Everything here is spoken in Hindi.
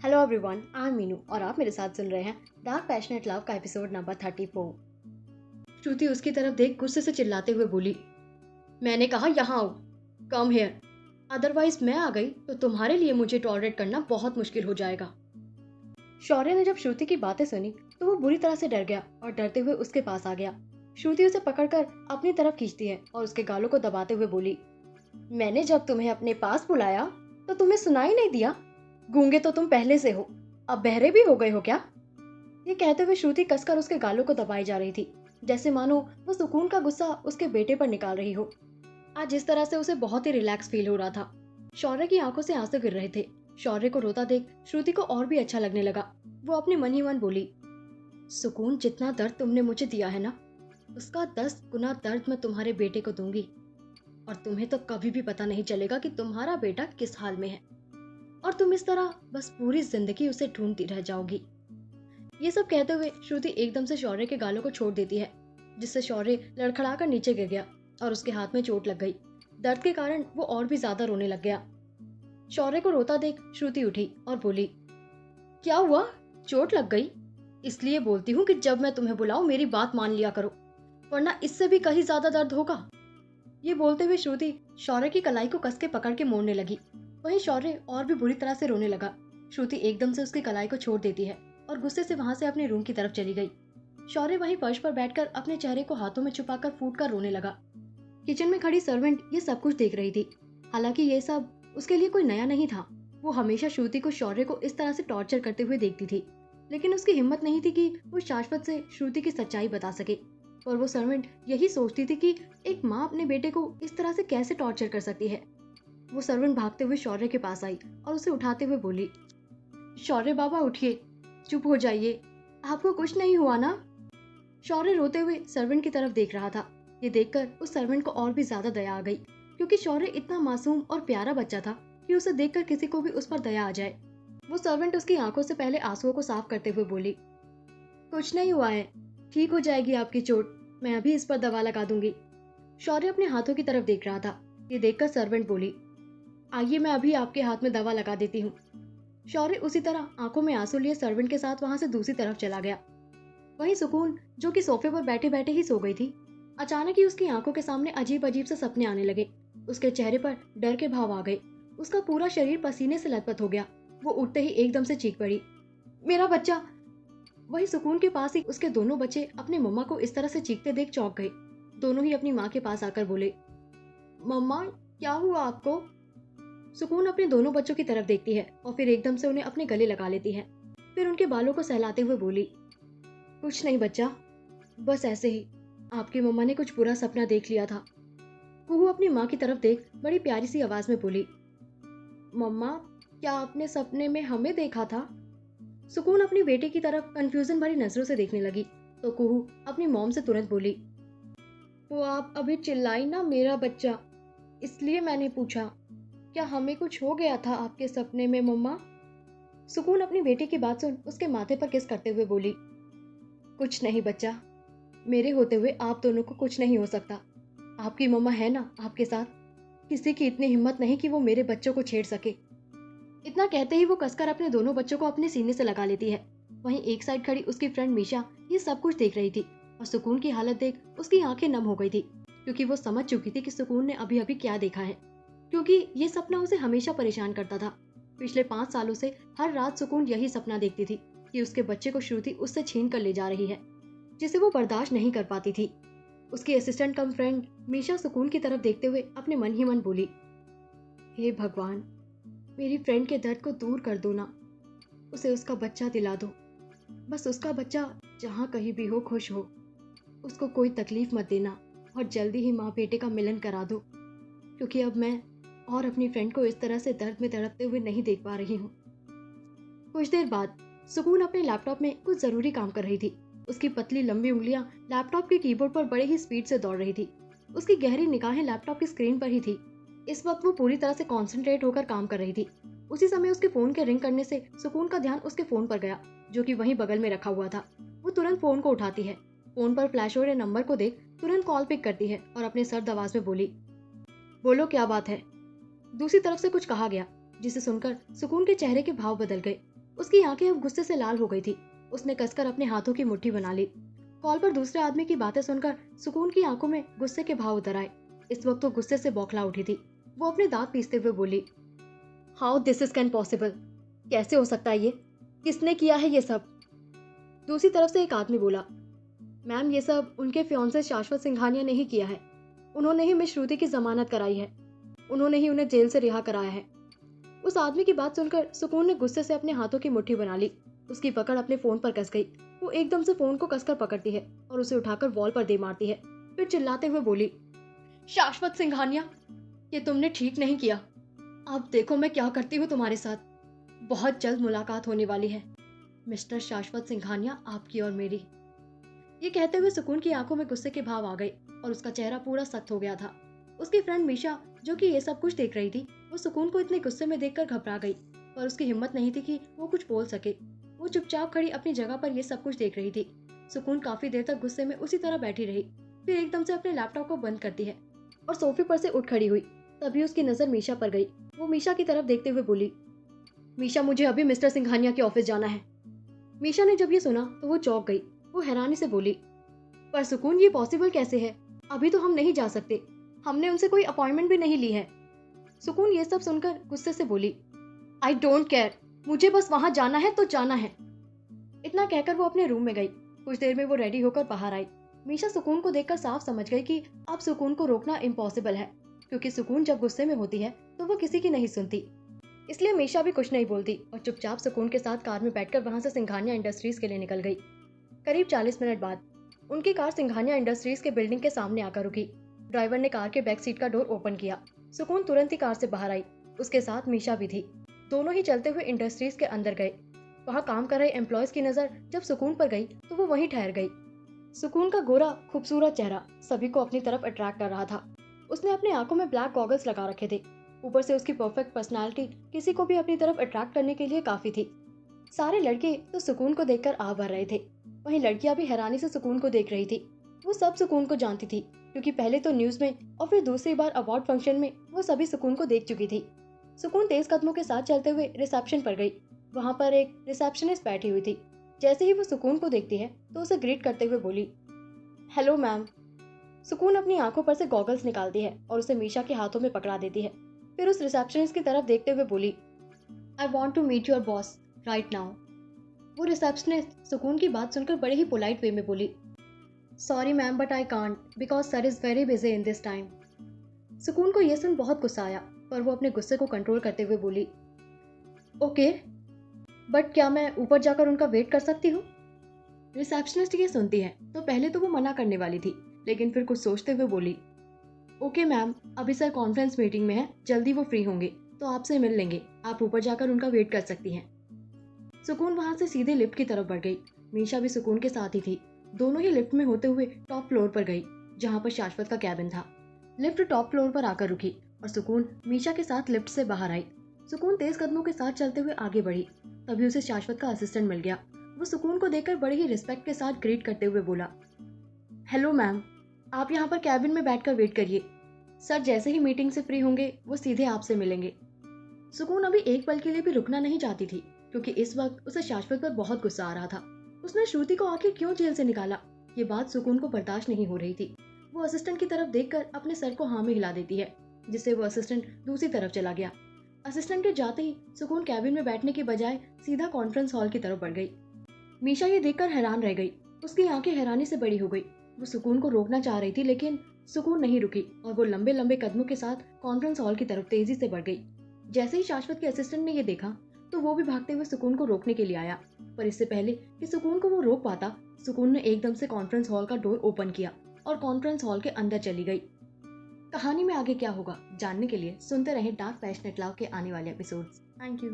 Hello everyone, I am Meenu और आप मेरे साथ सुन रहे हैं डार्क पैशनेट लव का एपिसोड नंबर 34। श्रुति उसकी तरफ देख गुस्से से चिल्लाते हुए बोली, मैंने कहा यहाँ आओ, कम हियर, अदरवाइज मैं आ गई तो तुम्हारे लिए मुझे टॉलरेट करना बहुत मुश्किल हो जाएगा। शौर्य ने जब श्रुति की बातें सुनी तो वो बुरी तरह से डर गया और डरते हुए उसके पास आ गया। श्रुति उसे पकड़कर अपनी तरफ खींचती है और उसके गालों को दबाते हुए बोली, मैंने जब तुम्हें अपने पास बुलाया तो तुम्हें सुनाई नहीं दिया? गूंगे तो तुम पहले से हो, अब बहरे भी हो गए हो क्या? ये कहते हुए श्रुति कसकर उसके गालों को दबाई जा रही थी, जैसे मानो वो सुकून का गुस्सा उसके बेटे पर निकाल रही हो। आज इस तरह से उसे बहुत ही रिलैक्स फील हो रहा था। शौर्य की आंखों से आंसू गिर रहे थे। शौर्य को रोता देख श्रुति को और भी अच्छा लगने लगा। वो अपने मन ही मन बोली, सुकून, जितना दर्द तुमने मुझे दिया है ना, उसका 10 गुना दर्द मैं तुम्हारे बेटे को दूंगी और तुम्हें तो कभी भी पता नहीं चलेगा कि तुम्हारा बेटा किस हाल में है और तुम इस तरह बस पूरी जिंदगी उसे ढूंढती रह जाओगी। ये सब कहते हुए श्रुति एकदम से शौर्य के गालों को छोड़ देती है, जिससे शौर्य लड़खड़ाकर नीचे गिर गया और उसके हाथ में चोट लग गई। दर्द के कारण वो और भी ज्यादा रोने लग गया। शौर्य को रोता देख श्रुति उठी और बोली, क्या हुआ, चोट लग गई? इसलिए बोलती हूँ कि जब मैं तुम्हें बुलाऊं मेरी बात मान लिया करो, वरना इससे भी कहीं ज्यादा दर्द होगा। ये बोलते हुए श्रुति शौर्य की कलाई को कस के पकड़ के मोड़ने लगी। वहीं शौर्य और भी बुरी तरह से रोने लगा। श्रुति एकदम से उसकी कलाई को छोड़ देती है और गुस्से से वहां से अपने रूम की तरफ चली गई। शौर्य वहीं फर्श पर बैठकर अपने चेहरे को हाथों में छुपाकर फूटकर रोने लगा। किचन में खड़ी सर्वेंट ये सब कुछ देख रही थी। हालांकि ये सब उसके लिए कोई नया नहीं था। वो हमेशा श्रुति को शौर्य को इस तरह से टॉर्चर करते हुए देखती थी, लेकिन उसकी हिम्मत नहीं थी कि वो शाश्वत से श्रुति की सच्चाई बता सके। और वो सर्वेंट यही सोचती थी कि एक माँ अपने बेटे को इस तरह से कैसे टॉर्चर कर सकती है। वो सर्वेंट भागते हुए शौर्य के पास आई और उसे उठाते हुए बोली, शौर्य बाबा उठिए, चुप हो जाइए, आपको कुछ नहीं हुआ ना? शौर्य रोते हुए सर्वेंट की तरफ देख रहा था। ये देखकर उस सर्वेंट को और भी ज्यादा दया आ गई, क्योंकि शौर्य इतना मासूम और प्यारा बच्चा था कि उसे देखकर किसी को भी उस पर दया आ जाए। वो सर्वेंट उसकी आंखों से पहले आंसुओं को साफ करते हुए बोली, कुछ नहीं हुआ है, ठीक हो जाएगी आपकी चोट, मैं अभी इस पर दवा लगा दूंगी। शौर्य अपने हाथों की तरफ देख रहा था। ये देखकर सर्वेंट बोली, आइए मैं अभी आपके हाथ में दवा लगा देती हूँ। शौर्य उसी तरह आंखों में आंसू लिए सर्वेंट के साथ वहां से दूसरी तरफ चला गया। वहीं सुकून, जो कि सोफे पर बैठे बैठे ही सो गई थी, अचानक ही उसकी आंखों के सामने अजीब अजीब से सपने आने लगे। उसके चेहरे पर डर के भाव आ गए। उसका पूरा शरीर पसीने से लथपथ हो गया। वो उठते ही एकदम से चीख पड़ी, मेरा बच्चा! वही सुकून के पास ही उसके दोनों बच्चे अपने मम्मा को इस तरह से चीखते देख चौंक गए। दोनों ही अपनी माँ के पास आकर बोले, मम्मा, क्या हुआ आपको? सुकून अपने दोनों बच्चों की तरफ देखती है और फिर एकदम से उन्हें अपने गले लगा लेती है। फिर उनके बालों को सहलाते हुए बोली, कुछ नहीं बच्चा, बस ऐसे ही आपकी मम्मा ने कुछ बुरा सपना देख लिया था। कुहू अपनी माँ की तरफ देख बड़ी प्यारी सी आवाज में बोली, मम्मा, क्या आपने सपने में हमें देखा था? सुकून अपनी बेटी की तरफ कंफ्यूजन भरी नजरों से देखने लगी तो कुहू अपनी मॉम से तुरंत बोली, तो आप अभी चिल्लाई ना मेरा बच्चा, इसलिए मैंने पूछा, क्या हमें कुछ हो गया था आपके सपने में मम्मा? सुकून अपनी बेटी की बात सुन उसके माथे पर किस करते हुए बोली, कुछ नहीं बच्चा, मेरे होते हुए आप दोनों को कुछ नहीं हो सकता। आपकी मम्मा है ना आपके साथ, किसी की इतनी हिम्मत नहीं कि वो मेरे बच्चों को छेड़ सके। इतना कहते ही वो कसकर अपने दोनों बच्चों को अपने सीने से लगा लेती है। वहीं एक साइड खड़ी उसकी फ्रेंड मीशा ये सब कुछ देख रही थी और सुकून की हालत देख उसकी आंखें नम हो गई थी, क्योंकि वो समझ चुकी थी कि सुकून ने अभी अभी क्या देखा है। क्योंकि ये सपना उसे हमेशा परेशान करता था। पिछले 5 सालों से हर रात सुकून यही सपना देखती थी कि उसके बच्चे को श्रुति उससे छीन कर ले जा रही है, जिसे वो बर्दाश्त नहीं कर पाती थी। उसकी असिस्टेंट कम फ्रेंड मीशा सुकून की तरफ देखते हुए अपने मन ही मन बोली, हे भगवान, मेरी फ्रेंड के दर्द को दूर कर दो ना, उसे उसका बच्चा दिला दो, बस उसका बच्चा जहाँ कहीं भी हो खुश हो, उसको कोई तकलीफ मत देना और जल्दी ही माँ बेटे का मिलन करा दो, क्योंकि अब मैं और अपनी फ्रेंड को इस तरह से दर्द में तड़पते हुए नहीं देख पा रही हूँ। कुछ देर बाद सुकून अपने लैपटॉप में कुछ जरूरी काम कर रही थी। उसकी पतली लंबी उंगलियां लैपटॉप के कीबोर्ड पर बड़े ही स्पीड से दौड़ रही थी। उसकी गहरी निगाहें लैपटॉप की स्क्रीन पर ही थी। इस वक्त वो पूरी तरह से कॉन्सेंट्रेट होकर काम कर रही थी। उसी समय उसके फोन के रिंग करने से सुकून का ध्यान उसके फोन पर गया, जो कि वहीं बगल में रखा हुआ था। वो तुरंत फोन को उठाती है। फोन पर फ्लैश हो रहे नंबर को देख तुरंत कॉल पिक करती है और अपने सर्द आवाज में बोली, बोलो क्या बात है? दूसरी तरफ से कुछ कहा गया, जिसे सुनकर सुकून के चेहरे के भाव बदल गए। उसकी आंखें अब गुस्से से लाल हो गई थी। उसने कसकर अपने हाथों की मुट्ठी बना ली। कॉल पर दूसरे आदमी की बातें सुनकर सुकून की आंखों में गुस्से के भाव उतर आए। इस वक्त वो गुस्से से बौखला उठी थी। वो अपने दांत पीसते हुए बोली, how this is can possible? कैसे हो सकता है ये? किसने किया है ये सब? दूसरी तरफ से एक आदमी बोला, मैम ये सब उनके फियांसे शाश्वत सिंघानिया ने ही किया है। उन्होंने ही मिस श्रुति की जमानत कराई है। उन्होंने ही उन्हें जेल से रिहा कराया है। उस आदमी की बात सुनकर सुकून ने गुस्से से अपने हाथों की मुट्ठी बना ली। उसकी पकड़ अपने फोन पर कस गई। वो एकदम से फोन को कसकर पकड़ती है और उसे उठाकर वॉल पर दे मारती है। फिर चिल्लाते हुए बोली, शाश्वत सिंघानिया, ये तुमने ठीक नहीं किया। अब देखो मैं क्या करती हूँ तुम्हारे साथ। बहुत जल्द मुलाकात होने वाली है मिस्टर शाश्वत सिंघानिया, आपकी और मेरी। ये कहते हुए सुकून की आंखों में गुस्से के भाव आ गए और उसका चेहरा पूरा सख्त हो गया था। उसकी फ्रेंड मीशा, जो कि ये सब कुछ देख रही थी, वो सुकून को इतने गुस्से में देखकर घबरा गई, पर उसकी हिम्मत नहीं थी कि वो कुछ बोल सके। वो चुपचाप खड़ी अपनी जगह पर ये सब कुछ देख रही थी। सुकून काफी देर तक गुस्से में उसी तरह बैठी रही। फिर एकदम से अपने लैपटॉप को बंद करती है और सोफे पर से उठ खड़ी हुई। तभी उसकी नजर मीशा पर गई। वो मीशा की तरफ देखते हुए बोली, मीशा, मुझे अभी मिस्टर सिंघानिया के ऑफिस जाना है। मीशा ने जब ये सुना तो वो चौंक गई। वो हैरानी से बोली, पर सुकून, ये पॉसिबल कैसे है? अभी तो हम नहीं जा सकते। हमने उनसे कोई अपॉइंटमेंट भी नहीं ली है। सुकून ये सब सुनकर गुस्से से बोली, आई डोंट केयर, मुझे बस वहां जाना है तो जाना है। इतना कहकर वो अपने रूम में गई। कुछ देर में वो रेडी होकर बाहर आई। मीशा सुकून को देखकर साफ समझ गई कि अब सुकून को रोकना इम्पॉसिबल है, क्योंकि सुकून जब गुस्से में होती है तो वो किसी की नहीं सुनती। इसलिए मीशा भी कुछ नहीं बोलती और चुपचाप सुकून के साथ कार में बैठकर वहां से सिंघानिया इंडस्ट्रीज के लिए निकल गई। करीब 40 मिनट बाद उनकी कार सिंघानिया इंडस्ट्रीज के बिल्डिंग के सामने आकर रुकी। ड्राइवर ने कार के बैक सीट का डोर ओपन किया। सुकून तुरंत ही कार से बाहर आई। उसके साथ मीशा भी थी। दोनों ही चलते हुए इंडस्ट्रीज के अंदर गए। वहां काम कर रहे एम्प्लॉयज की नजर जब सुकून पर गई तो वो वहीं ठहर गई। सुकून का गोरा खूबसूरत चेहरा सभी को अपनी तरफ अट्रैक्ट कर रहा था। उसने अपनी आंखों में ब्लैक गॉगल्स लगा रखे थे। ऊपर से उसकी परफेक्ट पर्सनालिटी किसी को भी अपनी तरफ अट्रैक्ट करने के लिए काफी थी। सारे लड़के तो सुकून को देखकर आ भर रहे थे। वहीं लड़कियां भी हैरानी से सुकून को देख रही थी। वो सब सुकून को जानती थी, क्योंकि पहले तो न्यूज में और फिर दूसरी बार अवार्ड फंक्शन में वो सभी सुकून को देख चुकी थी। सुकून तेज कदमों के साथ चलते हुए रिसेप्शन पर गई। वहां पर एक रिसेप्शनिस्ट बैठी हुई थी। जैसे ही वो सुकून को देखती है तो उसे ग्रीट करते हुए बोली, हेलो मैम। सुकून अपनी आंखों पर से गॉगल्स निकालती है और उसे मीशा के हाथों में पकड़ा देती है। फिर उस रिसेप्शनिस्ट की तरफ देखते हुए बोली, I want to meet your boss right now. वो रिसेप्शनिस्ट सुकून की बात सुनकर बड़े ही पोलाइट वे में बोली, sorry ma'am, but I can't because sir is very busy in this time. सुकून को यह सुन बहुत गुस्सा आया, पर वो अपने गुस्से को कंट्रोल करते हुए बोली, ओके, बट क्या मैं ऊपर जाकर उनका वेट कर सकती हूँ? रिसेप्शनिस्ट ये सुनती है तो पहले तो वो मना करने वाली थी, लेकिन फिर कुछ सोचते हुए बोली, ओके मैम, अभी सर कॉन्फ्रेंस मीटिंग में है, जल्दी वो फ्री होंगे तो आपसे मिल लेंगे। आप ऊपर जाकर उनका वेट कर सकती हैं। सुकून वहां से सीधे लिफ्ट की तरफ बढ़ गई। मीशा भी सुकून के साथ ही थी। दोनों ही लिफ्ट में होते हुए टॉप फ्लोर पर गई, जहां पर शाश्वत का कैबिन था। लिफ्ट टॉप फ्लोर पर आकर रुकी और सुकून मीशा के साथ लिफ्ट से बाहर आई। सुकून तेज कदमों के साथ चलते हुए आगे बढ़ी। तभी उसे शाश्वत का असिस्टेंट मिल गया। वो सुकून को देखकर बड़े ही रिस्पेक्ट के साथ ग्रीट करते हुए बोला, हेलो मैम, आप यहाँ पर कैबिन में बैठकर वेट करिए। सर जैसे ही मीटिंग से फ्री होंगे वो सीधे आपसे मिलेंगे। सुकून अभी एक पल के लिए भी रुकना नहीं चाहती थी, क्योंकि इस वक्त उसे शाश्वत पर बहुत गुस्सा आ रहा था। उसने श्रुति को आखिर क्यों जेल से निकाला, ये बात सुकून को बर्दाश्त नहीं हो रही थी। वो असिस्टेंट की तरफ देखकर अपने सर को हाँ में हिला देती है, जिससे वो असिस्टेंट दूसरी तरफ चला गया। असिस्टेंट के जाते ही सुकून कैबिन में बैठने की बजाय सीधा कॉन्फ्रेंस हॉल की तरफ बढ़ गई। मीशा ये देखकर हैरान रह गई। उसकी आंखें हैरानी से बड़ी हो गई। वो सुकून को रोकना चाह रही थी, लेकिन सुकून नहीं रुकी और वो लंबे लंबे कदमों के साथ कॉन्फ्रेंस हॉल की तरफ तेजी से बढ़ गई। जैसे ही शाश्वत के असिस्टेंट ने ये देखा तो वो भी भागते हुए सुकून को रोकने के लिए आया, पर इससे पहले कि सुकून को वो रोक पाता, सुकून ने एकदम से कॉन्फ्रेंस हॉल का डोर ओपन किया और कॉन्फ्रेंस हॉल के अंदर चली गई। कहानी में आगे क्या होगा जानने के लिए सुनते रहें डार्क पैशनेट लव के आने वाले एपिसोड्स। Thank you.